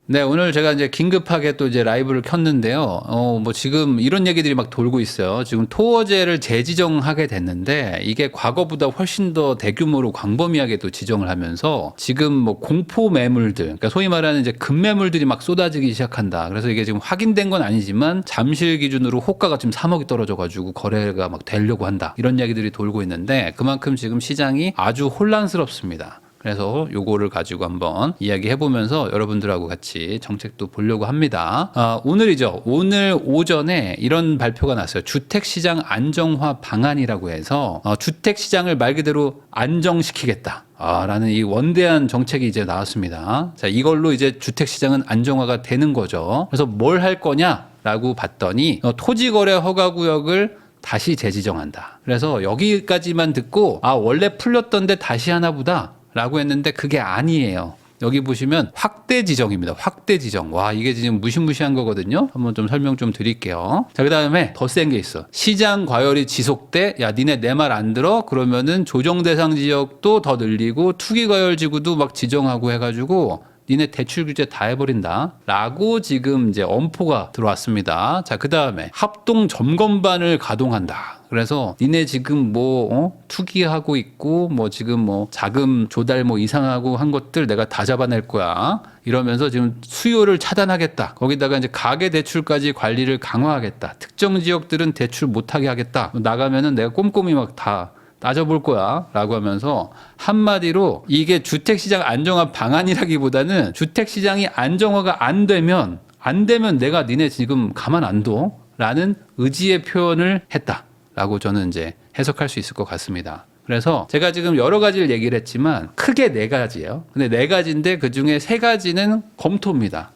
네, 오늘 제가 이제 긴급하게 또 이제 라이브를 켰는데요. 뭐 지금 이런 얘기들이 막 돌고 있어요. 지금 토어제를 재지정하게 됐는데 이게 과거보다 훨씬 더 대규모로 광범위하게 또 지정을 하면서 지금 뭐 공포 매물들, 그러니까 소위 말하는 이제 급매물들이 막 쏟아지기 시작한다. 그래서 이게 지금 확인된 건 아니지만 잠실 기준으로 호가가 지금 3억이 떨어져가지고 거래가 막 되려고 한다. 이런 이야기들이 돌고 있는데 그만큼 지금 시장이 아주 혼란스럽습니다. 그래서 요거를 가지고 한번 이야기해보면서 여러분들하고 같이 정책도 보려고 합니다. 오늘이죠. 오늘 오전에 이런 발표가 났어요. 주택시장 안정화 방안이라고 해서 주택시장을 말 그대로 안정시키겠다. 라는 이 원대한 정책이 이제 나왔습니다. 자, 이걸로 이제 주택시장은 안정화가 되는 거죠. 그래서 뭘 할 거냐라고 봤더니 토지거래 허가구역을 다시 재지정한다. 그래서 여기까지만 듣고 원래 풀렸던데 다시 하나 보다 라고 했는데 그게 아니에요. 여기 보시면 확대 지정입니다. 확대 지정. 와, 이게 지금 무시무시한 거거든요. 한번 좀 설명 좀 드릴게요. 자, 그 다음에 더 센 게 있어. 시장 과열이 지속돼. 야, 니네 내 말 안 들어? 그러면은 조정 대상 지역도 더 늘리고 투기 과열 지구도 막 지정하고 해가지고 니네 대출 규제 다 해버린다 라고 지금 이제 엄포가 들어왔습니다. 자, 그 다음에 합동 점검반을 가동한다. 그래서 니네 지금 투기하고 있고 지금 자금 조달 이상하고 한 것들 내가 다 잡아낼 거야. 이러면서 지금 수요를 차단하겠다. 거기다가 이제 가계 대출까지 관리를 강화하겠다. 특정 지역들은 대출 못하게 하겠다. 나가면은 내가 꼼꼼히 막 다 따져볼 거야 라고 하면서 한마디로 이게 주택시장 안정화 방안이라기보다는 주택시장이 안정화가 안 되면 내가 니네 지금 가만 안 둬 라는 의지의 표현을 했다라고 저는 이제 해석할 수 있을 것 같습니다. 그래서 제가 지금 여러 가지를 얘기를 했지만 크게 4가지예요. 근데 4가지인데 그중에 3가지는 검토입니다.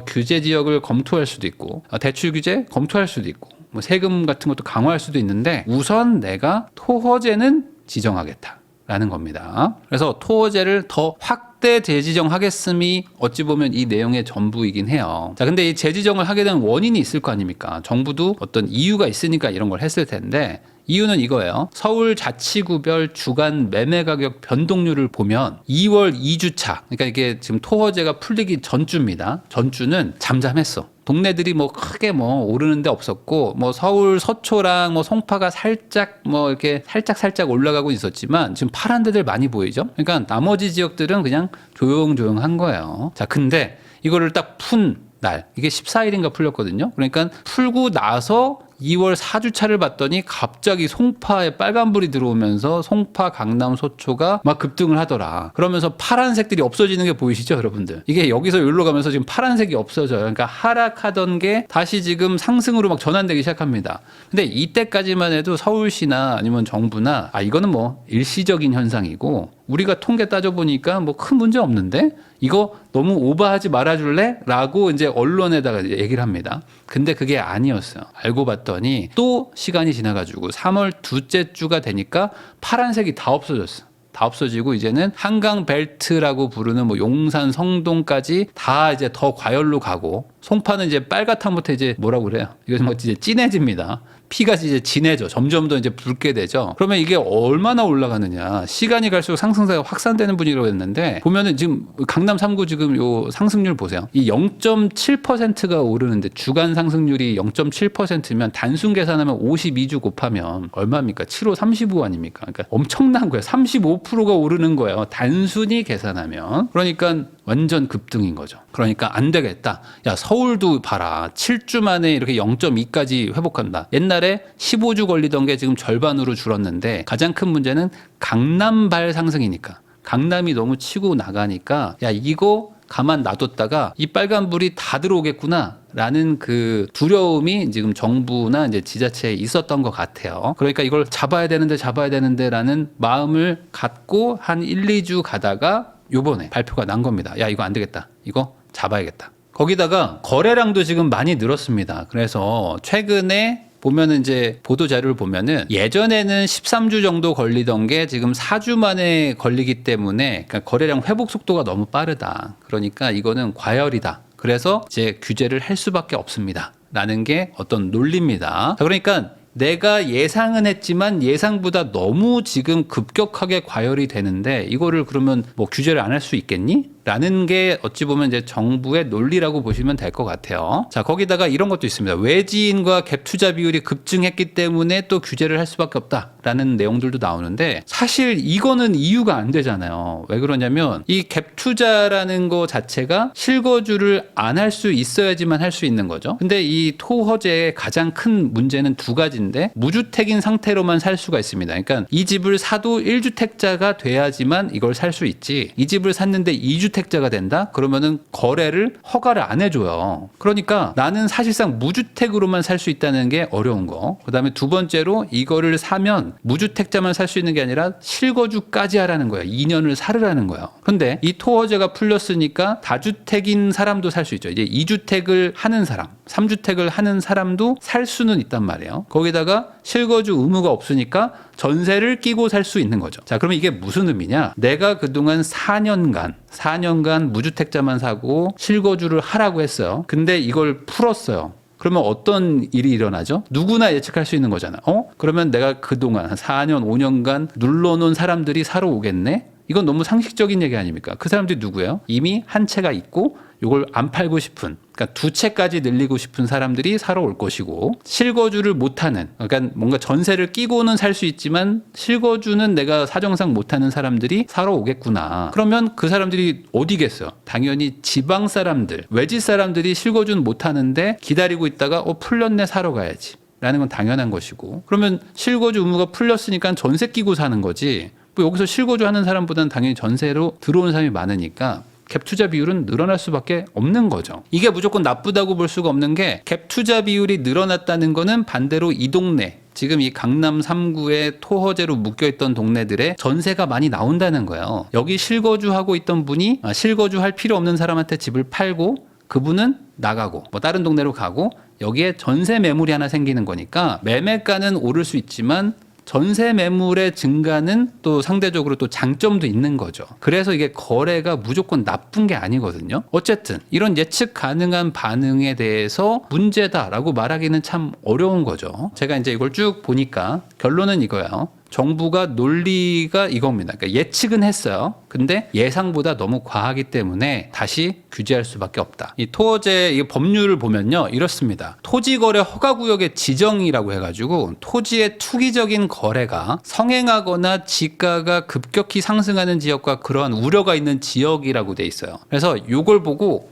규제 지역을 검토할 수도 있고 대출 규제 검토할 수도 있고 세금 같은 것도 강화할 수도 있는데 우선 내가 토어제는 지정하겠다라는 겁니다. 그래서 토어제를 더 확대 재지정하겠음이 어찌 보면 이 내용의 전부이긴 해요. 자, 근데 이 재지정을 하게 된 원인이 있을 거 아닙니까? 정부도 어떤 이유가 있으니까 이런 걸 했을 텐데 이유는 이거예요. 서울자치구별 주간 매매가격 변동률을 보면 2월 2주차, 그러니까 이게 지금 토어제가 풀리기 전주입니다. 전주는 잠잠했어. 동네들이 크게 오르는 데 없었고 서울 서초랑 송파가 살짝 이렇게 살짝 올라가고 있었지만 지금 파란 데들 많이 보이죠? 그러니까 나머지 지역들은 그냥 조용조용한 거예요. 자, 근데 이거를 딱 푼 날, 이게 14일인가 풀렸거든요. 그러니까 풀고 나서 2월 4주차를 봤더니 갑자기 송파에 빨간불이 들어오면서 송파, 강남, 소초가 막 급등을 하더라. 그러면서 파란색들이 없어지는 게 보이시죠, 여러분들? 이게 여기서 여기로 가면서 지금 파란색이 없어져요. 그러니까 하락하던 게 다시 지금 상승으로 막 전환되기 시작합니다. 근데 이때까지만 해도 서울시나 아니면 정부나 이거는 일시적인 현상이고 우리가 통계 따져보니까 큰 문제 없는데 이거 너무 오버하지 말아줄래? 라고 이제 언론에다가 얘기를 합니다. 근데 그게 아니었어요. 알고 봤더니 또 시간이 지나가지고 3월 둘째 주가 되니까 파란색이 다 없어졌어. 다 없어지고 이제는 한강 벨트라고 부르는 용산, 성동까지 다 이제 더 과열로 가고 송파는 이제 빨갛다부터 이제 뭐라고 그래요? 이거 이제 진해집니다. 피가 이제 진해져. 점점 더 이제 붉게 되죠. 그러면 이게 얼마나 올라가느냐. 시간이 갈수록 상승세가 확산되는 분위기로 했는데 보면은 지금 강남 3구 지금 요 상승률 보세요. 이 0.7%가 오르는데 주간 상승률이 0.7%면 단순 계산하면 52주 곱하면 얼마입니까? 7호 35 아닙니까? 그러니까 엄청난 거예요. 35%가 오르는 거예요. 단순히 계산하면. 그러니까 완전 급등인 거죠. 그러니까 안 되겠다. 야, 서울도 봐라. 7주 만에 이렇게 0.2까지 회복한다. 옛날에 15주 걸리던 게 지금 절반으로 줄었는데 가장 큰 문제는 강남발 상승이니까. 강남이 너무 치고 나가니까 야, 이거 가만 놔뒀다가 이 빨간불이 다 들어오겠구나 라는 그 두려움이 지금 정부나 이제 지자체에 있었던 것 같아요. 그러니까 이걸 잡아야 되는데 라는 마음을 갖고 한 1, 2주 가다가 요번에 발표가 난 겁니다. 야, 이거 안 되겠다. 이거 잡아야겠다. 거기다가 거래량도 지금 많이 늘었습니다. 그래서 최근에 보면은 이제 보도 자료를 보면은 예전에는 13주 정도 걸리던 게 지금 4주 만에 걸리기 때문에 그러니까 거래량 회복 속도가 너무 빠르다. 그러니까 이거는 과열이다. 그래서 이제 규제를 할 수밖에 없습니다. 라는 게 어떤 논리입니다. 자, 그러니까 내가 예상은 했지만 예상보다 너무 지금 급격하게 과열이 되는데 이거를 그러면 규제를 안 할 수 있겠니? 라는 게 어찌 보면 이제 정부의 논리라고 보시면 될 것 같아요. 자, 거기다가 이런 것도 있습니다. 외지인과 갭 투자 비율이 급증했기 때문에 또 규제를 할 수밖에 없다라는 내용들도 나오는데 사실 이거는 이유가 안 되잖아요. 왜 그러냐면 이 갭 투자라는 거 자체가 실거주를 안 할 수 있어야지만 할 수 있는 거죠. 근데 이 토허제의 가장 큰 문제는 두 가지인데 무주택인 상태로만 살 수가 있습니다. 그러니까 이 집을 사도 1주택자가 돼야지만 이걸 살 수 있지. 이 집을 샀는데 2주택자가 된다? 그러면은 거래를 허가를 안 해줘요. 그러니까 나는 사실상 무주택으로만 살 수 있다는 게 어려운 거. 그다음에 두 번째로 이거를 사면 무주택자만 살 수 있는 게 아니라 실거주까지 하라는 거예요. 2년을 살으라는 거예요. 근데 이 토허제가 풀렸으니까 다주택인 사람도 살 수 있죠. 이제 2주택을 하는 사람, 3주택을 하는 사람도 살 수는 있단 말이에요. 거기다가 실거주 의무가 없으니까 전세를 끼고 살 수 있는 거죠. 자, 그러면 이게 무슨 의미냐? 내가 그동안 4년간 무주택자만 사고 실거주를 하라고 했어요. 근데 이걸 풀었어요. 그러면 어떤 일이 일어나죠? 누구나 예측할 수 있는 거잖아. 그러면 내가 그동안 한 4년, 5년간 눌러놓은 사람들이 사러 오겠네? 이건 너무 상식적인 얘기 아닙니까? 그 사람들이 누구예요? 이미 한 채가 있고 이걸 안 팔고 싶은, 그러니까 두 채까지 늘리고 싶은 사람들이 사러 올 것이고, 실거주를 못하는, 그러니까 뭔가 전세를 끼고는 살 수 있지만 실거주는 내가 사정상 못하는 사람들이 사러 오겠구나. 그러면 그 사람들이 어디겠어요? 당연히 지방 사람들, 외지 사람들이 실거주는 못하는데 기다리고 있다가 풀렸네 사러 가야지 라는 건 당연한 것이고, 그러면 실거주 의무가 풀렸으니까 전세 끼고 사는 거지, 뭐 여기서 실거주하는 사람보다는 당연히 전세로 들어오는 사람이 많으니까 갭 투자 비율은 늘어날 수밖에 없는 거죠. 이게 무조건 나쁘다고 볼 수가 없는 게, 갭 투자 비율이 늘어났다는 거는 반대로 이 동네, 지금 이 강남 3구의 토허제로 묶여있던 동네들에 전세가 많이 나온다는 거예요. 여기 실거주하고 있던 분이 실거주할 필요 없는 사람한테 집을 팔고 그분은 나가고 뭐 다른 동네로 가고, 여기에 전세 매물이 하나 생기는 거니까 매매가는 오를 수 있지만 전세 매물의 증가는 또 상대적으로 또 장점도 있는 거죠. 그래서 이게 거래가 무조건 나쁜 게 아니거든요. 어쨌든 이런 예측 가능한 반응에 대해서 문제다라고 말하기는 참 어려운 거죠. 제가 이제 이걸 쭉 보니까 결론은 이거예요. 정부가 논리가 이겁니다. 그러니까 예측은 했어요. 근데 예상보다 너무 과하기 때문에 다시 규제할 수밖에 없다. 이 토어제 이 법률을 보면요, 이렇습니다. 토지거래 허가구역의 지정이라고 해가지고 토지의 투기적인 거래가 성행하거나 지가가 급격히 상승하는 지역과 그러한 우려가 있는 지역이라고 돼 있어요. 그래서 이걸 보고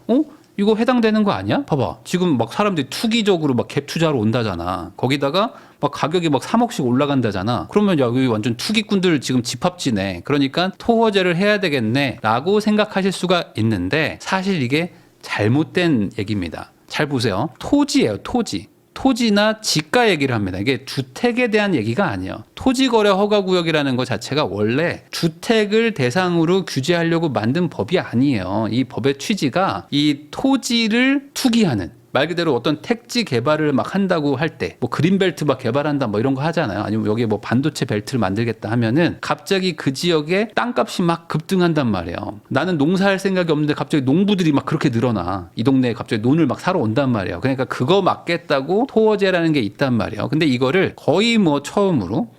이거 해당되는 거 아니야? 봐봐. 지금 막 사람들이 투기적으로 막 갭 투자로 온다잖아. 거기다가 막 가격이 막 3억씩 올라간다잖아. 그러면 여기 완전 투기꾼들 지금 집합지네. 그러니까 토허제를 해야 되겠네 라고 생각하실 수가 있는데, 사실 이게 잘못된 얘기입니다. 잘 보세요. 토지예요, 토지. 토지나 지가 얘기를 합니다. 이게 주택에 대한 얘기가 아니에요. 토지거래 허가구역이라는 것 자체가 원래 주택을 대상으로 규제하려고 만든 법이 아니에요. 이 법의 취지가 이 토지를 투기하는, 말 그대로 어떤 택지 개발을 막 한다고 할 때, 뭐 그린벨트 막 개발한다 뭐 이런 거 하잖아요. 아니면 여기에 뭐 반도체 벨트를 만들겠다 하면은 갑자기 그 지역에 땅값이 막 급등한단 말이에요. 나는 농사할 생각이 없는데 갑자기 농부들이 막 그렇게 늘어나. 이 동네에 갑자기 논을 막 사러 온단 말이에요. 그러니까 그거 막겠다고 토어제라는 게 있단 말이에요. 근데 이거를 거의 처음으로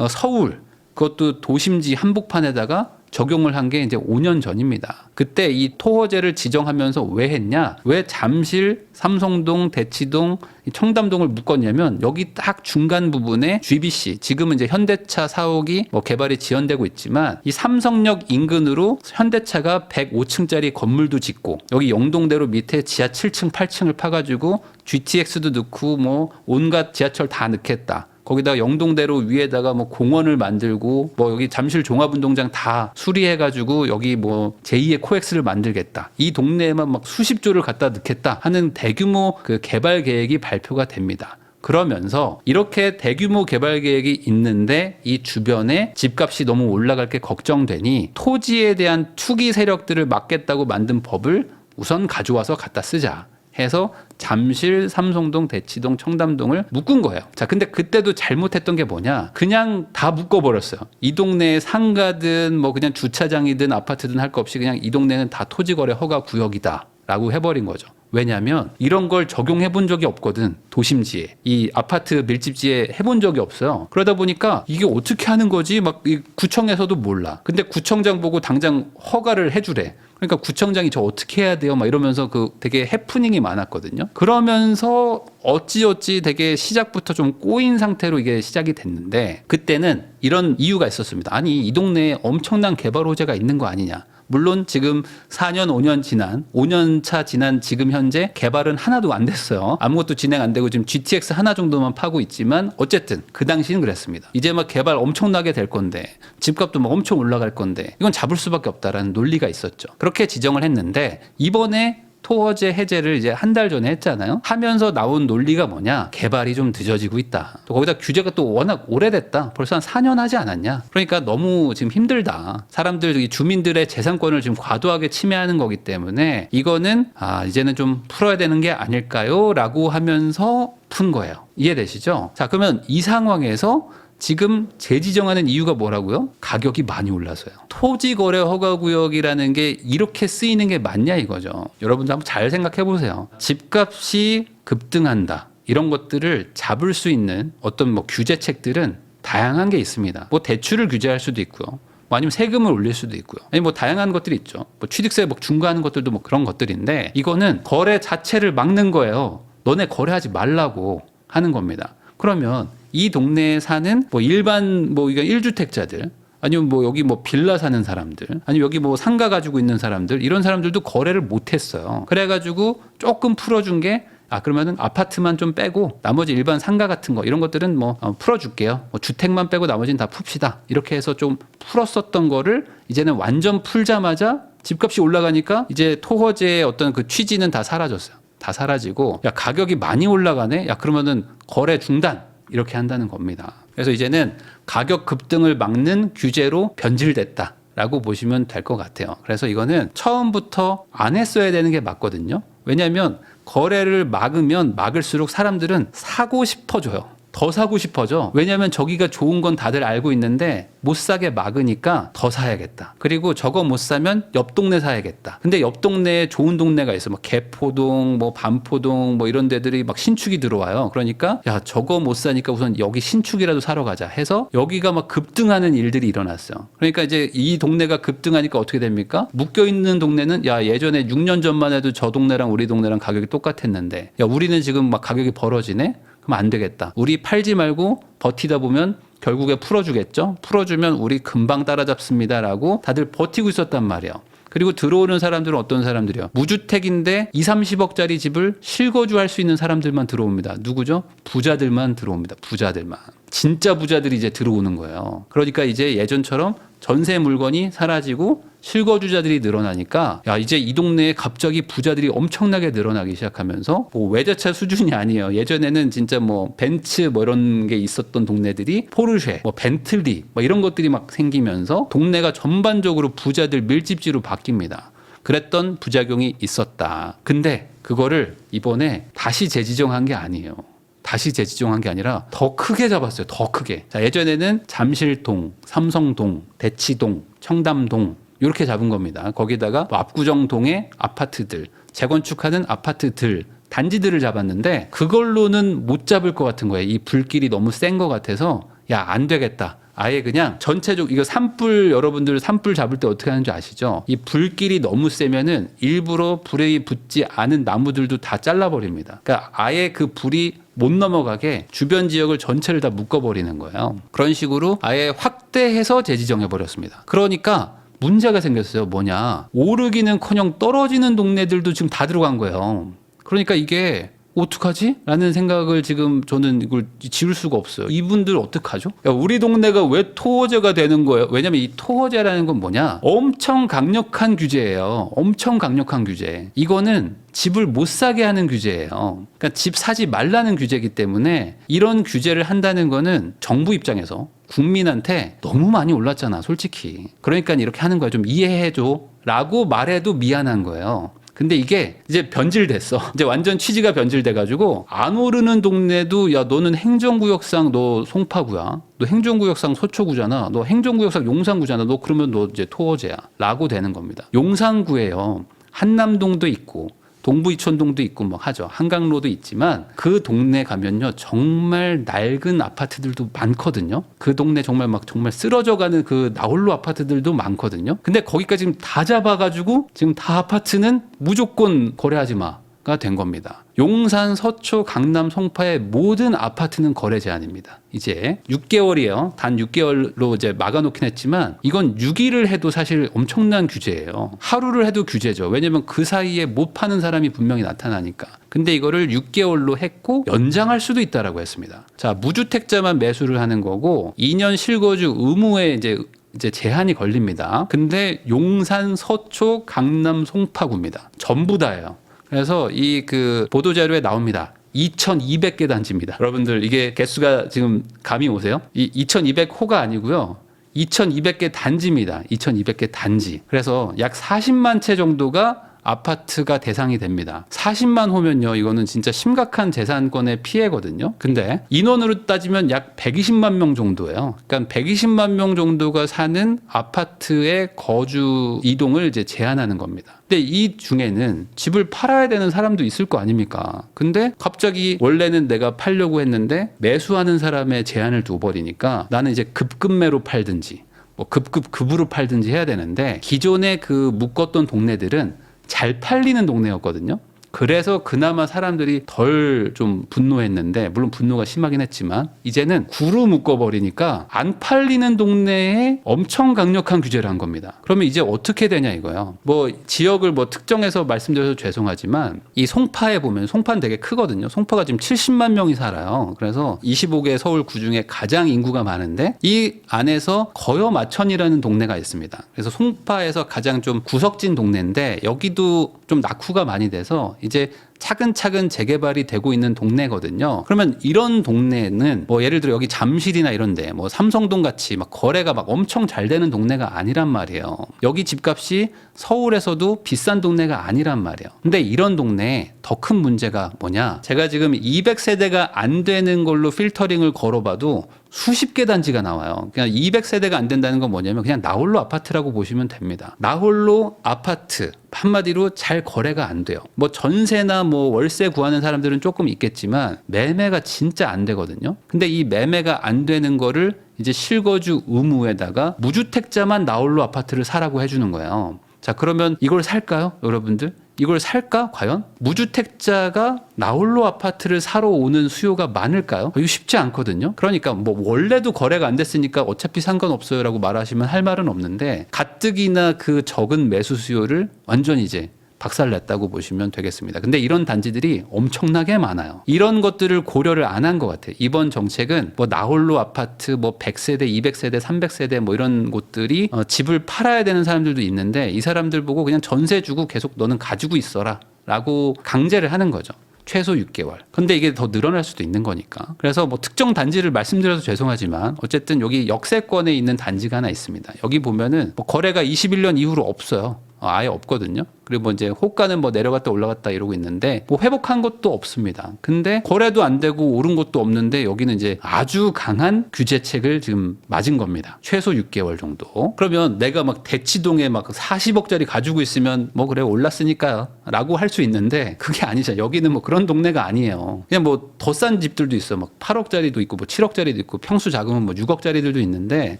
서울, 그것도 도심지 한복판에다가 적용을 한 게 이제 5년 전입니다. 그때 이 토허제를 지정하면서 왜 했냐? 왜 잠실, 삼성동, 대치동, 청담동을 묶었냐면, 여기 딱 중간 부분에 GBC, 지금은 이제 현대차 사옥이 뭐 개발이 지연되고 있지만, 이 삼성역 인근으로 현대차가 105층짜리 건물도 짓고, 여기 영동대로 밑에 지하 7층, 8층을 파가지고 GTX도 넣고 뭐 온갖 지하철 다 넣겠다. 거기다가 영동대로 위에다가 뭐 공원을 만들고, 뭐 여기 잠실 종합운동장 다 수리해가지고 여기 뭐 제2의 코엑스를 만들겠다. 이 동네에만 막 수십조를 갖다 넣겠다 하는 대규모 그 개발 계획이 발표가 됩니다. 그러면서 이렇게 대규모 개발 계획이 있는데 이 주변에 집값이 너무 올라갈 게 걱정되니 토지에 대한 투기 세력들을 막겠다고 만든 법을 우선 가져와서 갖다 쓰자 해서 잠실, 삼성동, 대치동, 청담동을 묶은 거예요. 자, 근데 그때도 잘못했던 게 뭐냐? 그냥 다 묶어버렸어요. 이 동네에 상가든 뭐 그냥 주차장이든 아파트든 할 거 없이 그냥 이 동네는 다 토지거래 허가 구역이다 라고 해버린 거죠. 왜냐하면 이런 걸 적용해 본 적이 없거든. 도심지에 이 아파트 밀집지에 해본 적이 없어요. 그러다 보니까 이게 어떻게 하는 거지 막 이 구청에서도 몰라. 근데 구청장 보고 당장 허가를 해주래. 그러니까 구청장이 저 어떻게 해야 돼요 막 이러면서 그 되게 해프닝이 많았거든요. 그러면서 어찌어찌 되게 시작부터 좀 꼬인 상태로 이게 시작이 됐는데, 그때는 이런 이유가 있었습니다. 아니 이 동네에 엄청난 개발 호재가 있는 거 아니냐. 물론 지금 4년, 5년 지난, 5년 차 지난 지금 현재 개발은 하나도 안 됐어요. 아무것도 진행 안 되고 지금 GTX 하나 정도만 파고 있지만 어쨌든 그 당시는 그랬습니다. 이제 막 개발 엄청나게 될 건데 집값도 막 엄청 올라갈 건데 이건 잡을 수밖에 없다라는 논리가 있었죠. 그렇게 지정을 했는데 이번에 토어제 해제를 이제 한 달 전에 했잖아요. 하면서 나온 논리가 뭐냐? 개발이 좀 늦어지고 있다. 또 거기다 규제가 또 워낙 오래됐다. 벌써 한 4년 하지 않았냐? 그러니까 너무 지금 힘들다. 사람들, 주민들의 재산권을 지금 과도하게 침해하는 거기 때문에 이거는 이제는 좀 풀어야 되는 게 아닐까요? 라고 하면서 푼 거예요. 이해되시죠? 자, 그러면 이 상황에서 지금 재지정하는 이유가 뭐라고요? 가격이 많이 올라서요. 토지거래허가구역이라는 게 이렇게 쓰이는 게 맞냐 이거죠. 여러분들 한번 잘 생각해 보세요. 집값이 급등한다. 이런 것들을 잡을 수 있는 어떤 뭐 규제책들은 다양한 게 있습니다. 뭐 대출을 규제할 수도 있고요. 뭐 아니면 세금을 올릴 수도 있고요. 아니 뭐 다양한 것들이 있죠. 뭐 취득세 뭐 중과하는 것들도 뭐 그런 것들인데 이거는 거래 자체를 막는 거예요. 너네 거래하지 말라고 하는 겁니다. 그러면 이 동네에 사는 뭐 일반 뭐 이거 1주택자들 아니면 뭐 여기 뭐 빌라 사는 사람들 아니면 여기 뭐 상가 가지고 있는 사람들 이런 사람들도 거래를 못 했어요. 그래가지고 조금 풀어준 게 그러면은 아파트만 좀 빼고 나머지 일반 상가 같은 거 이런 것들은 뭐 풀어줄게요. 뭐 주택만 빼고 나머지는 다 풉시다. 이렇게 해서 좀 풀었었던 거를 이제는 완전 풀자마자 집값이 올라가니까 이제 토허제의 어떤 그 취지는 다 사라졌어요. 다 사라지고 야 가격이 많이 올라가네. 야 그러면은 거래 중단. 이렇게 한다는 겁니다. 그래서 이제는 가격 급등을 막는 규제로 변질됐다라고 보시면 될 것 같아요. 그래서 이거는 처음부터 안 했어야 되는 게 맞거든요. 왜냐하면 거래를 막으면 막을수록 사람들은 사고 싶어져요. 더 사고 싶어져. 왜냐하면 저기가 좋은 건 다들 알고 있는데 못 사게 막으니까 더 사야겠다. 그리고 저거 못 사면 옆 동네 사야겠다. 근데 옆 동네에 좋은 동네가 있어. 뭐 개포동, 뭐 반포동, 뭐 이런 데들이 막 신축이 들어와요. 그러니까 야 저거 못 사니까 우선 여기 신축이라도 사러 가자 해서 여기가 막 급등하는 일들이 일어났어요. 그러니까 이제 이 동네가 급등하니까 어떻게 됩니까? 묶여 있는 동네는 야 예전에 6년 전만 해도 저 동네랑 우리 동네랑 가격이 똑같았는데 야 우리는 지금 막 가격이 벌어지네. 그럼 안 되겠다. 우리 팔지 말고 버티다 보면 결국에 풀어주겠죠. 풀어주면 우리 금방 따라잡습니다라고 다들 버티고 있었단 말이에요. 그리고 들어오는 사람들은 어떤 사람들이요? 무주택인데 2, 30억짜리 집을 실거주할 수 있는 사람들만 들어옵니다. 누구죠? 부자들만 들어옵니다. 부자들만. 진짜 부자들이 이제 들어오는 거예요. 그러니까 이제 예전처럼 전세 물건이 사라지고 실거주자들이 늘어나니까 야 이제 이 동네에 갑자기 부자들이 엄청나게 늘어나기 시작하면서 뭐 외제차 수준이 아니에요. 예전에는 진짜 뭐 벤츠 뭐 이런 게 있었던 동네들이 포르쉐, 뭐 벤틀리 뭐 이런 것들이 막 생기면서 동네가 전반적으로 부자들 밀집지로 바뀝니다. 그랬던 부작용이 있었다. 근데 그거를 이번에 다시 재지정한 게 아니에요. 다시 재지정한 게 아니라 더 크게 잡았어요. 더 크게. 자, 예전에는 잠실동, 삼성동, 대치동, 청담동 이렇게 잡은 겁니다. 거기다가 뭐 압구정동의 아파트들, 재건축하는 아파트들, 단지들을 잡았는데 그걸로는 못 잡을 것 같은 거예요. 이 불길이 너무 센 것 같아서 야, 안 되겠다. 아예 그냥 전체적 이거 산불 여러분들 산불 잡을 때 어떻게 하는지 아시죠? 이 불길이 너무 세면은 일부러 불에 붙지 않은 나무들도 다 잘라버립니다. 그러니까 아예 그 불이 못 넘어가게 주변 지역을 전체를 다 묶어버리는 거예요. 그런 식으로 아예 확대해서 재지정해버렸습니다. 그러니까 문제가 생겼어요. 뭐냐? 오르기는커녕 떨어지는 동네들도 지금 다 들어간 거예요. 그러니까 이게 어떡하지? 라는 생각을 지금 저는 이걸 지울 수가 없어요. 이분들 어떡하죠? 야, 우리 동네가 왜 토호제가 되는 거예요? 왜냐면 이 토호제라는 건 뭐냐? 엄청 강력한 규제예요. 엄청 강력한 규제. 이거는 집을 못 사게 하는 규제예요. 그러니까 집 사지 말라는 규제이기 때문에 이런 규제를 한다는 거는 정부 입장에서 국민한테 너무 많이 올랐잖아, 솔직히. 그러니까 이렇게 하는 거야. 좀 이해해줘. 라고 말해도 미안한 거예요. 근데 이게 이제 변질됐어. 이제 완전 취지가 변질돼가지고 안 오르는 동네도 야 너는 행정구역상 너 송파구야. 너 행정구역상 서초구잖아. 너 행정구역상 용산구잖아. 너 그러면 너 이제 토어제야. 라고 되는 겁니다. 용산구에요. 한남동도 있고 동부 이촌동도 있고 뭐 하죠. 한강로도 있지만 그 동네 가면요 정말 낡은 아파트들도 많거든요. 그 동네 정말 막 정말 쓰러져가는 그 나홀로 아파트들도 많거든요. 근데 거기까지 지금 다 잡아가지고 지금 다 아파트는 무조건 거래하지 마가 된 겁니다. 용산, 서초, 강남, 송파의 모든 아파트는 거래 제한입니다. 이제 6개월이에요. 단 6개월로 이제 막아놓긴 했지만 이건 6일을 해도 사실 엄청난 규제예요. 하루를 해도 규제죠. 왜냐면 그 사이에 못 파는 사람이 분명히 나타나니까. 근데 이거를 6개월로 했고 연장할 수도 있다라고 했습니다. 자, 무주택자만 매수를 하는 거고 2년 실거주 의무에 이제 제한이 걸립니다. 근데 용산, 서초, 강남, 송파구입니다. 전부 다예요. 그래서 이 그 보도자료에 나옵니다. 2200개 단지입니다. 여러분들 이게 개수가 지금 감이 오세요? 이 2200호가 아니고요. 2200개 단지입니다. 2200개 단지. 그래서 약 40만 채 정도가 아파트가 대상이 됩니다. 40만 호면요. 이거는 진짜 심각한 재산권의 피해거든요. 근데 인원으로 따지면 약 120만 명 정도예요. 그러니까 120만 명 정도가 사는 아파트의 거주 이동을 이제 제한하는 겁니다. 근데 이 중에는 집을 팔아야 되는 사람도 있을 거 아닙니까? 근데 갑자기 원래는 내가 팔려고 했는데 매수하는 사람의 제한을 둬버리니까 나는 이제 급급매로 팔든지 뭐 급으로 팔든지 해야 되는데 기존에 그 묶었던 동네들은 잘 팔리는 동네였거든요. 그래서 그나마 사람들이 덜 좀 분노했는데 물론 분노가 심하긴 했지만 이제는 구로 묶어버리니까 안 팔리는 동네에 엄청 강력한 규제를 한 겁니다. 그러면 이제 어떻게 되냐 이거예요. 뭐 지역을 뭐 특정해서 말씀드려서 죄송하지만 이 송파에 보면 송파는 되게 크거든요. 송파가 지금 70만 명이 살아요. 그래서 25개 서울구 중에 가장 인구가 많은데 이 안에서 거여마천이라는 동네가 있습니다. 그래서 송파에서 가장 좀 구석진 동네인데 여기도 좀 낙후가 많이 돼서 이제 차근차근 재개발이 되고 있는 동네거든요. 그러면 이런 동네는 뭐 예를 들어 여기 잠실이나 이런데 뭐 삼성동 같이 막 거래가 막 엄청 잘 되는 동네가 아니란 말이에요. 여기 집값이 서울에서도 비싼 동네가 아니란 말이에요. 근데 이런 동네에 더 큰 문제가 뭐냐? 제가 지금 200세대가 안 되는 걸로 필터링을 걸어봐도 수십 개 단지가 나와요. 그냥 200세대가 안 된다는 건 뭐냐면 그냥 나홀로 아파트라고 보시면 됩니다. 나홀로 아파트 한마디로 잘 거래가 안 돼요. 뭐 전세나 뭐 월세 구하는 사람들은 조금 있겠지만 매매가 진짜 안 되거든요. 근데 이 매매가 안 되는 거를 이제 실거주 의무에다가 무주택자만 나홀로 아파트를 사라고 해주는 거예요. 자, 그러면 이걸 살까요, 여러분들? 이걸 살까 과연? 무주택자가 나홀로 아파트를 사러 오는 수요가 많을까요? 이거 쉽지 않거든요. 그러니까 뭐 원래도 거래가 안 됐으니까 어차피 상관없어요라고 말하시면 할 말은 없는데 가뜩이나 그 적은 매수 수요를 완전히 이제 박살냈다고 보시면 되겠습니다. 근데 이런 단지들이 엄청나게 많아요. 이런 것들을 고려를 안 한 것 같아요. 이번 정책은 뭐 나홀로 아파트 뭐 100세대, 200세대, 300세대 뭐 이런 곳들이 집을 팔아야 되는 사람들도 있는데 이 사람들 보고 그냥 전세 주고 계속 너는 가지고 있어라 라고 강제를 하는 거죠. 최소 6개월. 근데 이게 더 늘어날 수도 있는 거니까. 그래서 뭐 특정 단지를 말씀드려서 죄송하지만 어쨌든 여기 역세권에 있는 단지가 하나 있습니다. 여기 보면은 뭐 거래가 21년 이후로 없어요. 아예 없거든요. 그리고 뭐 이제 호가는 뭐 내려갔다 올라갔다 이러고 있는데 뭐 회복한 것도 없습니다. 근데 거래도 안 되고 오른 것도 없는데 여기는 이제 아주 강한 규제책을 지금 맞은 겁니다. 최소 6개월 정도. 그러면 내가 막 대치동에 막 40억짜리 가지고 있으면 뭐 그래 올랐으니까요 라고 할 수 있는데 그게 아니죠. 여기는 뭐 그런 동네가 아니에요. 그냥 뭐 더 싼 집들도 있어. 막 8억짜리도 있고 뭐 7억짜리도 있고 평수 작으면 뭐 6억짜리들도 있는데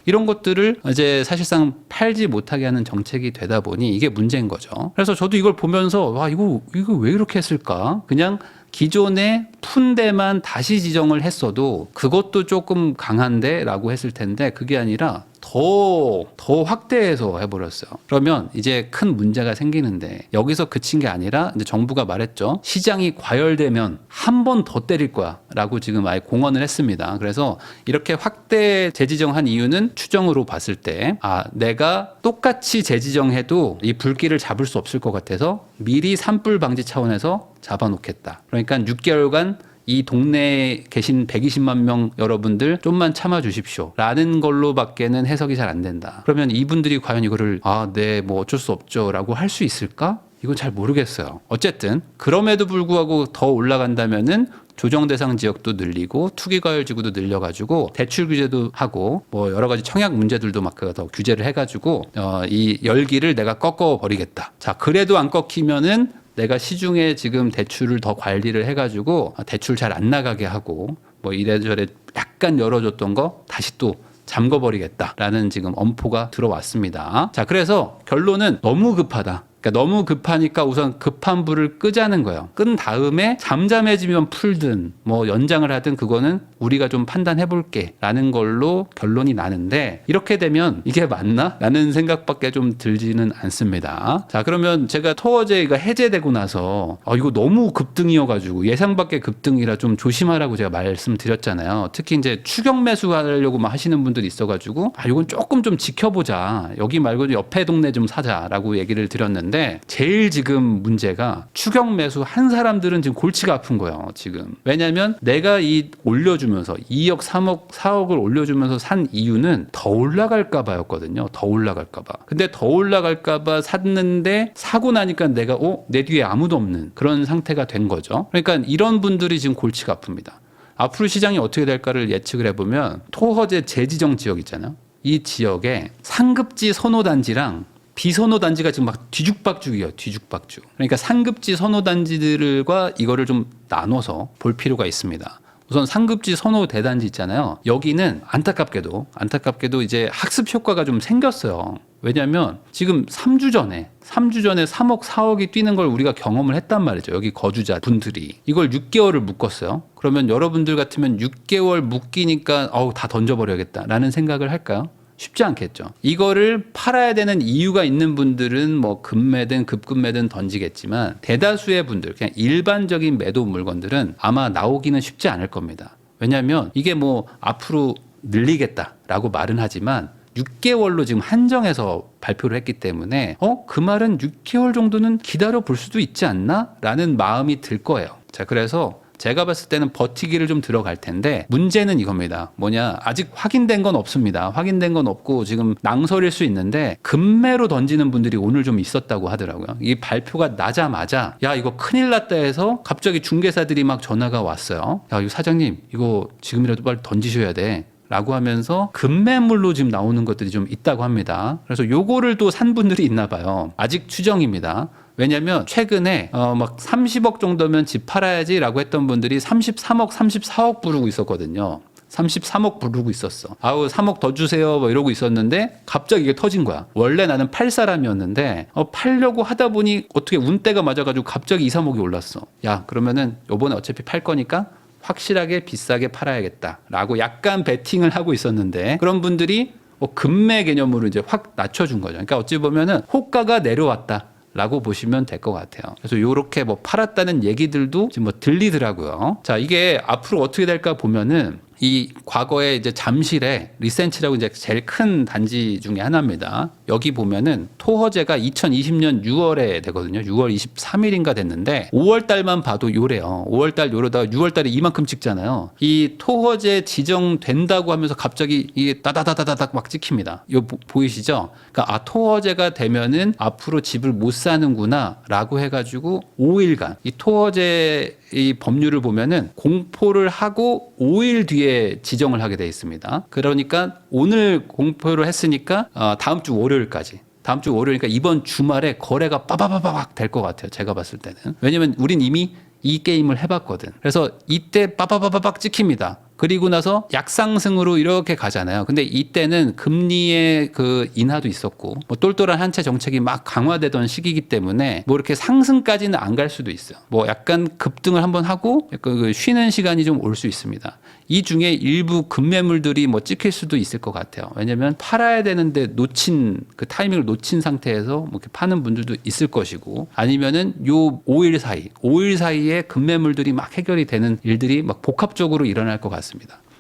이런 것들을 이제 사실상 팔지 못하게 하는 정책이 되다 보니 이게 문제인 거죠. 그래서 저도 이걸 보면서 와 이거 왜 이렇게 했을까? 그냥 기존의 푼데만 다시 지정을 했어도 그것도 조금 강한데 라고 했을 텐데 그게 아니라 더 확대해서 해버렸어요. 그러면 이제 큰 문제가 생기는데 여기서 그친 게 아니라 이제 정부가 말했죠. 시장이 과열되면 한 번 더 때릴 거야 라고 지금 아예 공언을 했습니다. 그래서 이렇게 확대 재지정한 이유는 추정으로 봤을 때 내가 똑같이 재지정해도 이 불길을 잡을 수 없을 것 같아서 미리 산불 방지 차원에서 잡아놓겠다. 그러니까 6개월간 이 동네에 계신 120만 명 여러분들 좀만 참아 주십시오 라는 걸로 밖에는 해석이 잘 안 된다. 그러면 이분들이 과연 이거를 네 뭐 어쩔 수 없죠 라고 할 수 있을까? 이건 잘 모르겠어요. 어쨌든 그럼에도 불구하고 더 올라간다면은 조정 대상 지역도 늘리고 투기과열 지구도 늘려가지고 대출 규제도 하고 뭐 여러 가지 청약 문제들도 막 더 규제를 해가지고 이 열기를 내가 꺾어 버리겠다. 자, 그래도 안 꺾이면은 내가 시중에 지금 대출을 더 관리를 해가지고 대출 잘 안 나가게 하고 뭐 이래저래 약간 열어줬던 거 다시 또 잠궈버리겠다라는 지금 엄포가 들어왔습니다. 자, 그래서 결론은 너무 급하다. 그러니까 너무 급하니까 우선 급한 불을 끄자는 거예요. 끈 다음에 잠잠해지면 풀든 뭐 연장을 하든 그거는 우리가 좀 판단해 볼게 라는 걸로 결론이 나는데, 이렇게 되면 이게 맞나? 라는 생각밖에 좀 들지는 않습니다. 자, 그러면 제가 토어제가 해제되고 나서 이거 너무 급등이어가지고 예상 밖의 급등이라 좀 조심하라고 제가 말씀드렸잖아요. 특히 이제 추격 매수하려고 하시는 분들이 있어가지고 이건 조금 좀 지켜보자, 여기 말고 옆에 동네 좀 사자라고 얘기를 드렸는데, 제일 지금 문제가 추격 매수 한 사람들은 지금 골치가 아픈 거예요. 지금 왜냐하면 내가 이 올려주면서 2억 3억 4억을 올려주면서 산 이유는 더 올라갈까 봐였거든요. 더 올라갈까 봐. 근데 더 올라갈까 봐 샀는데 사고 나니까 내가 내 뒤에 아무도 없는 그런 상태가 된 거죠. 그러니까 이런 분들이 지금 골치가 아픕니다. 앞으로 시장이 어떻게 될까를 예측을 해보면, 토허제 재지정 지역 있잖아요. 이 지역에 상급지 선호단지랑 비선호단지가 지금 막 뒤죽박죽이에요. 뒤죽박죽. 그러니까 상급지 선호단지들과 이거를 좀 나눠서 볼 필요가 있습니다. 우선 상급지 선호 대단지 있잖아요. 여기는 안타깝게도 이제 학습 효과가 좀 생겼어요. 왜냐하면 지금 3주 전에 3억 4억이 뛰는 걸 우리가 경험을 했단 말이죠. 여기 거주자 분들이 이걸 6개월을 묶었어요. 그러면 여러분들 같으면 6개월 묶이니까 다 던져버려야겠다라는 생각을 할까요? 쉽지 않겠죠. 이거를 팔아야 되는 이유가 있는 분들은 뭐 급매든 급급매든 던지겠지만, 대다수의 분들, 그냥 일반적인 매도 물건들은 아마 나오기는 쉽지 않을 겁니다. 왜냐하면 이게 뭐 앞으로 늘리겠다라고 말은 하지만 6개월로 지금 한정해서 발표를 했기 때문에 그 말은 6개월 정도는 기다려 볼 수도 있지 않나? 라는 마음이 들 거예요. 자, 그래서 제가 봤을 때는 버티기를 좀 들어갈 텐데, 문제는 이겁니다. 아직 확인된 건 없습니다. 확인된 건 없고 지금 낭설일 수 있는데, 급매로 던지는 분들이 오늘 좀 있었다고 하더라고요. 이 발표가 나자마자 이거 큰일 났다 해서 갑자기 중개사들이 막 전화가 왔어요. 이거 사장님, 이거 지금이라도 빨리 던지셔야 돼 라고 하면서 급매물로 지금 나오는 것들이 좀 있다고 합니다. 그래서 요거를 또 산 분들이 있나 봐요. 아직 추정입니다. 왜냐면 최근에 막 30억 정도면 집 팔아야지라고 했던 분들이 33억, 34억 부르고 있었거든요. 33억 부르고 있었어. 3억 더 주세요 뭐 이러고 있었는데 갑자기 이게 터진 거야. 원래 나는 팔 사람이었는데 팔려고 하다 보니 어떻게 운때가 맞아가지고 갑자기 2, 3억이 올랐어. 그러면은 요번에 어차피 팔 거니까 확실하게 비싸게 팔아야겠다라고 약간 베팅을 하고 있었는데, 그런 분들이 급매 개념으로 이제 확 낮춰준 거죠. 그러니까 어찌 보면은 호가가 내려왔다 라고 보시면 될 것 같아요. 그래서 이렇게 뭐 팔았다는 얘기들도 지금 뭐 들리더라고요. 자, 이게 앞으로 어떻게 될까 보면은, 이 과거에 이제 잠실에 리센치라고 이제 제일 큰 단지 중에 하나입니다. 여기 보면은 토허제가 2020년 6월에 되거든요. 6월 23일인가 됐는데 5월 달만 봐도 요래요. 5월 달 요러다가 6월 달에 이만큼 찍잖아요. 이 토허제 지정된다고 하면서 갑자기 이게 따다다다닥 막 찍힙니다. 이거 보이시죠? 그러니까 토허제가 되면은 앞으로 집을 못 사는구나라고 해가지고 5일간 이 토허제 이 법률을 보면은 공포를 하고 5일 뒤에 지정을 하게 돼 있습니다. 그러니까 오늘 공포를 했으니까 다음 주 월요일까지. 다음 주 월요일이니까 이번 주말에 거래가 빠바바바박 될 것 같아요. 제가 봤을 때는. 왜냐면 우린 이미 이 게임을 해봤거든. 그래서 이때 빠바바바박 찍힙니다. 그리고 나서 약상승으로 이렇게 가잖아요. 근데 이때는 금리의 그 인하도 있었고 뭐 똘똘한 한채 정책이 막 강화되던 시기이기 때문에 뭐 이렇게 상승까지는 안 갈 수도 있어요. 뭐 약간 급등을 한번 하고 약간 그 쉬는 시간이 좀 올 수 있습니다. 이 중에 일부 급매물들이 뭐 찍힐 수도 있을 것 같아요. 왜냐면 팔아야 되는데 놓친 그 타이밍을 놓친 상태에서 뭐 이렇게 파는 분들도 있을 것이고, 아니면은 요 5일 사이에 급매물들이 막 해결이 되는 일들이 막 복합적으로 일어날 것 같습니다.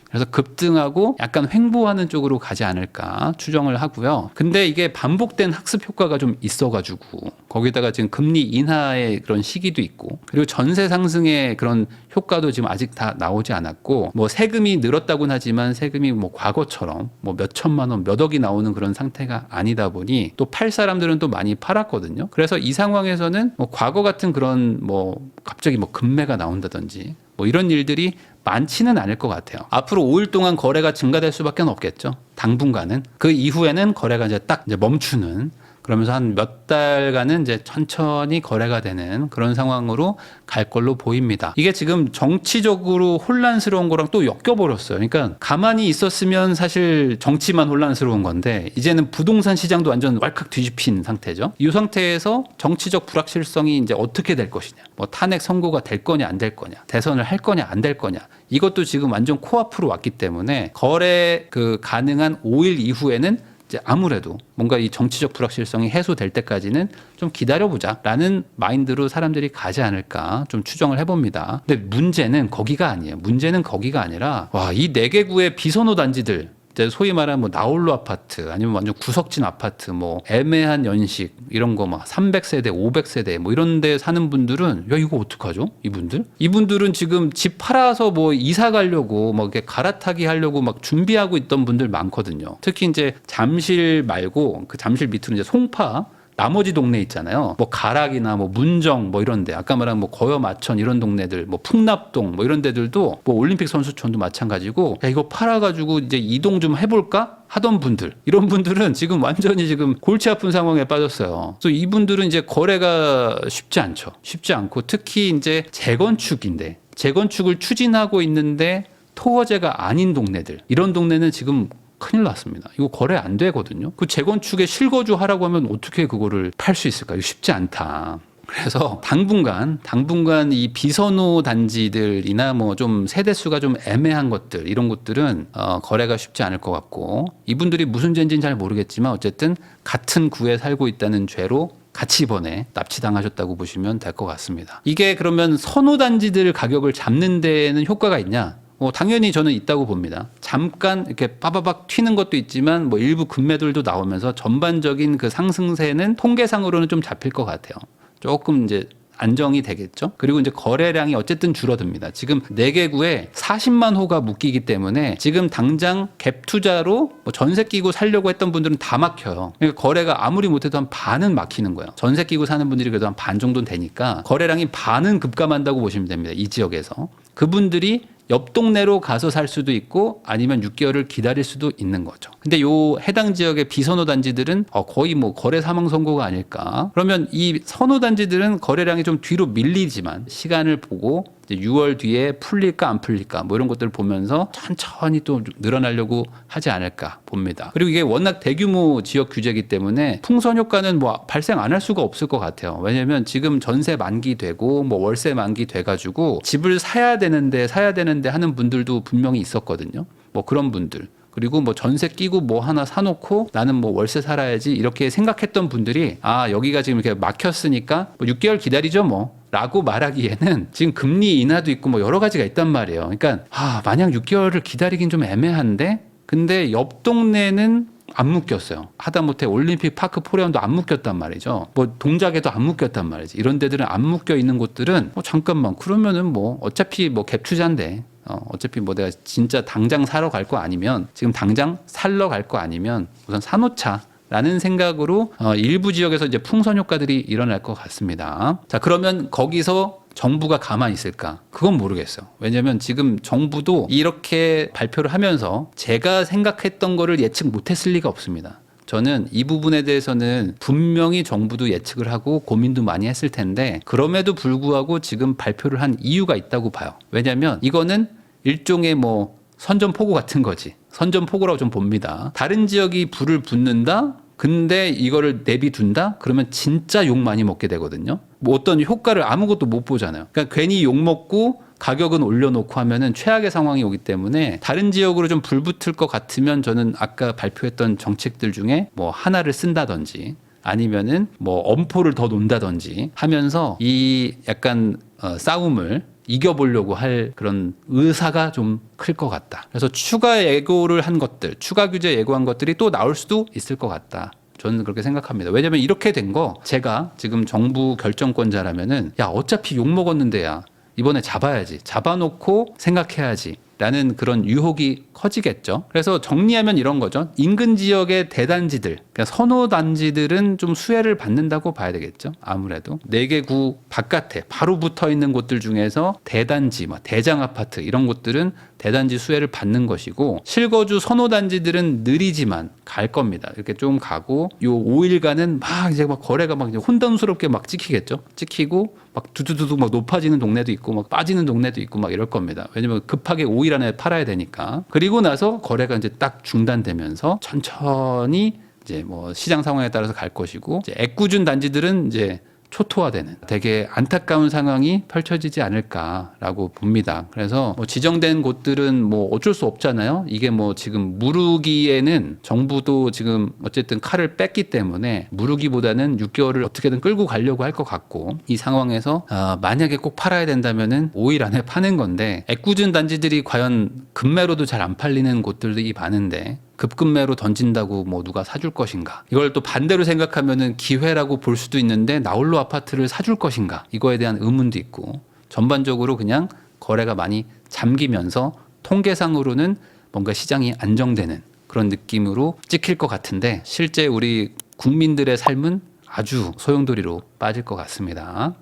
그래서 급등하고 약간 횡보하는 쪽으로 가지 않을까 추정을 하고요. 근데 이게 반복된 학습 효과가 좀 있어가지고 거기다가 지금 금리 인하의 그런 시기도 있고, 그리고 전세 상승의 그런 효과도 지금 아직 다 나오지 않았고, 뭐 세금이 늘었다고는 하지만 세금이 뭐 과거처럼 뭐 몇 천만 원, 몇 억이 나오는 그런 상태가 아니다 보니 또 팔 사람들은 또 많이 팔았거든요. 그래서 이 상황에서는 뭐 과거 같은 그런 뭐 갑자기 뭐 급매가 나온다든지 뭐 이런 일들이 많지는 않을 것 같아요. 앞으로 5일 동안 거래가 증가될 수밖에 없겠죠. 당분간은. 그 이후에는 거래가 이제 딱 이제 멈추는 그러면서 한 몇 달간은 이제 천천히 거래가 되는 그런 상황으로 갈 걸로 보입니다. 이게 지금 정치적으로 혼란스러운 거랑 또 엮여버렸어요. 그러니까 가만히 있었으면 사실 정치만 혼란스러운 건데 이제는 부동산 시장도 완전 왈칵 뒤집힌 상태죠. 이 상태에서 정치적 불확실성이 이제 어떻게 될 것이냐, 뭐 탄핵 선고가 될 거냐 안 될 거냐, 대선을 할 거냐 안 될 거냐, 이것도 지금 완전 코앞으로 왔기 때문에 거래 가능한 5일 이후에는 이제 아무래도 뭔가 이 정치적 불확실성이 해소될 때까지는 좀 기다려보자라는 마인드로 사람들이 가지 않을까 좀 추정을 해봅니다. 근데 문제는 거기가 아니에요. 문제는 거기가 아니라 이 4개구의 비선호 단지들, 소위 말하는 뭐 나홀로 아파트 아니면 완전 구석진 아파트, 뭐 애매한 연식 이런 거 막 300세대, 500세대 뭐 이런 데 사는 분들은 야 이거 어떡하죠? 이분들은 지금 집 팔아서 뭐 이사 가려고 뭐 이렇게 갈아타기 하려고 막 준비하고 있던 분들 많거든요. 특히 이제 잠실 말고 그 잠실 밑으로 이제 송파 나머지 동네 있잖아요. 뭐 가락이나 뭐 문정 뭐 이런데 아까 말한 뭐 거여 마천 이런 동네들, 뭐 풍납동 뭐 이런 데들도 뭐 올림픽 선수촌도 마찬가지고 야 이거 팔아가지고 이제 이동 좀 해볼까 하던 분들, 이런 분들은 지금 완전히 지금 골치 아픈 상황에 빠졌어요. 그래서 이분들은 이제 거래가 쉽지 않죠. 쉽지 않고 특히 이제 재건축을 추진하고 있는데 토거제가 아닌 동네들, 이런 동네는 지금 큰일 났습니다. 이거 거래 안 되거든요. 그 재건축에 실거주 하라고 하면 어떻게 그거를 팔 수 있을까요? 쉽지 않다. 그래서 당분간 이 비선호 단지들이나 뭐 좀 세대수가 좀 애매한 것들, 이런 것들은 거래가 쉽지 않을 것 같고, 이분들이 무슨 죄인지는 잘 모르겠지만 어쨌든 같은 구에 살고 있다는 죄로 같이 이번에 납치당하셨다고 보시면 될 것 같습니다. 이게 그러면 선호 단지들 가격을 잡는 데는 효과가 있냐? 당연히 저는 있다고 봅니다. 잠깐 이렇게 빠바박 튀는 것도 있지만 뭐 일부 급매들도 나오면서 전반적인 그 상승세는 통계상으로는 좀 잡힐 것 같아요. 조금 이제 안정이 되겠죠. 그리고 이제 거래량이 어쨌든 줄어듭니다. 지금 4개구에 40만 호가 묶이기 때문에 지금 당장 갭 투자로 뭐 전세 끼고 살려고 했던 분들은 다 막혀요. 그러니까 거래가 아무리 못해도 한 반은 막히는 거예요. 전세 끼고 사는 분들이 그래도 한 반 정도는 되니까 거래량이 반은 급감한다고 보시면 됩니다. 이 지역에서. 그분들이 옆 동네로 가서 살 수도 있고 아니면 6개월을 기다릴 수도 있는 거죠. 근데 요 해당 지역의 비선호 단지들은 거의 뭐 거래 사망 선고가 아닐까. 그러면 이 선호 단지들은 거래량이 좀 뒤로 밀리지만 시간을 보고 이제 6월 뒤에 풀릴까 안 풀릴까 뭐 이런 것들을 보면서 천천히 또 늘어나려고 하지 않을까 봅니다. 그리고 이게 워낙 대규모 지역 규제이기 때문에 풍선 효과는 뭐 발생 안 할 수가 없을 것 같아요. 왜냐하면 지금 전세 만기되고 뭐 월세 만기돼가지고 집을 사야 되는데 하는 분들도 분명히 있었거든요. 뭐 그런 분들. 그리고 뭐 전세 끼고 뭐 하나 사놓고 나는 뭐 월세 살아야지 이렇게 생각했던 분들이 여기가 지금 이렇게 막혔으니까 뭐 6개월 기다리죠 뭐 라고 말하기에는 지금 금리 인하도 있고 뭐 여러 가지가 있단 말이에요. 그러니까 만약 6개월을 기다리긴 좀 애매한데 근데 옆 동네는 안 묶였어요. 하다못해 올림픽 파크 포레온도 안 묶였단 말이죠. 뭐 동작에도 안 묶였단 말이지. 이런 데들은 안 묶여 있는 곳들은 잠깐만 그러면은 뭐 어차피 뭐 갭 투자인데 어차피 뭐 내가 진짜 당장 사러 갈 거 아니면 지금 당장 살러 갈 거 아니면 우선 사놓자. 라는 생각으로 일부 지역에서 이제 풍선 효과들이 일어날 것 같습니다. 자, 그러면 거기서 정부가 가만히 있을까? 그건 모르겠어요. 왜냐하면 지금 정부도 이렇게 발표를 하면서 제가 생각했던 거를 예측 못했을 리가 없습니다. 저는 이 부분에 대해서는 분명히 정부도 예측을 하고 고민도 많이 했을 텐데 그럼에도 불구하고 지금 발표를 한 이유가 있다고 봐요. 왜냐하면 이거는 일종의 뭐 선전포고 같은 거지. 선전포고라고 좀 봅니다. 다른 지역이 불을 붙는다? 근데 이거를 내비둔다? 그러면 진짜 욕 많이 먹게 되거든요. 뭐 어떤 효과를 아무것도 못 보잖아요. 그러니까 괜히 욕 먹고 가격은 올려놓고 하면은 최악의 상황이 오기 때문에 다른 지역으로 좀 불 붙을 것 같으면 저는 아까 발표했던 정책들 중에 뭐 하나를 쓴다든지 아니면은 뭐 엄포를 더 놓는다든지 하면서 이 약간 싸움을 이겨보려고 할 그런 의사가 좀 클 것 같다. 그래서 추가 예고를 한 것들, 추가 규제 예고한 것들이 또 나올 수도 있을 것 같다. 저는 그렇게 생각합니다. 왜냐하면 이렇게 된 거 제가 지금 정부 결정권자라면은 어차피 욕 먹었는데야 이번에 잡아야지. 잡아놓고 생각해야지. 라는 그런 유혹이 커지겠죠. 그래서 정리하면 이런 거죠. 인근 지역의 대단지들, 그러니까 선호 단지들은 좀 수혜를 받는다고 봐야 되겠죠. 아무래도 4개 구 바깥에 바로 붙어 있는 곳들 중에서 대단지, 대장 아파트 이런 곳들은 대단지 수혜를 받는 것이고, 실거주 선호단지들은 느리지만 갈 겁니다. 이렇게 좀 가고, 요 5일간은 막 이제 막 거래가 막 이제 혼돈스럽게 막 찍히겠죠. 찍히고 막 두두두둑 막 높아지는 동네도 있고 막 빠지는 동네도 있고 막 이럴 겁니다. 왜냐면 급하게 5일 안에 팔아야 되니까. 그리고 나서 거래가 이제 딱 중단되면서 천천히 이제 뭐 시장 상황에 따라서 갈 것이고, 이제 애꿎은 단지들은 이제 초토화되는 되게 안타까운 상황이 펼쳐지지 않을까라고 봅니다. 그래서 뭐 지정된 곳들은 뭐 어쩔 수 없잖아요. 이게 뭐 지금 무르기에는 정부도 지금 어쨌든 칼을 뺐기 때문에 무르기보다는 6개월을 어떻게든 끌고 가려고 할 것 같고, 이 상황에서 만약에 꼭 팔아야 된다면은 5일 안에 파는 건데, 애꿎은 단지들이 과연 급매로도 잘 안 팔리는 곳들이 많은데 급급매로 던진다고 뭐 누가 사줄 것인가? 이걸 또 반대로 생각하면은 기회라고 볼 수도 있는데 나홀로 아파트를 사줄 것인가? 이거에 대한 의문도 있고, 전반적으로 그냥 거래가 많이 잠기면서 통계상으로는 뭔가 시장이 안정되는 그런 느낌으로 찍힐 것 같은데, 실제 우리 국민들의 삶은 아주 소용돌이로 빠질 것 같습니다.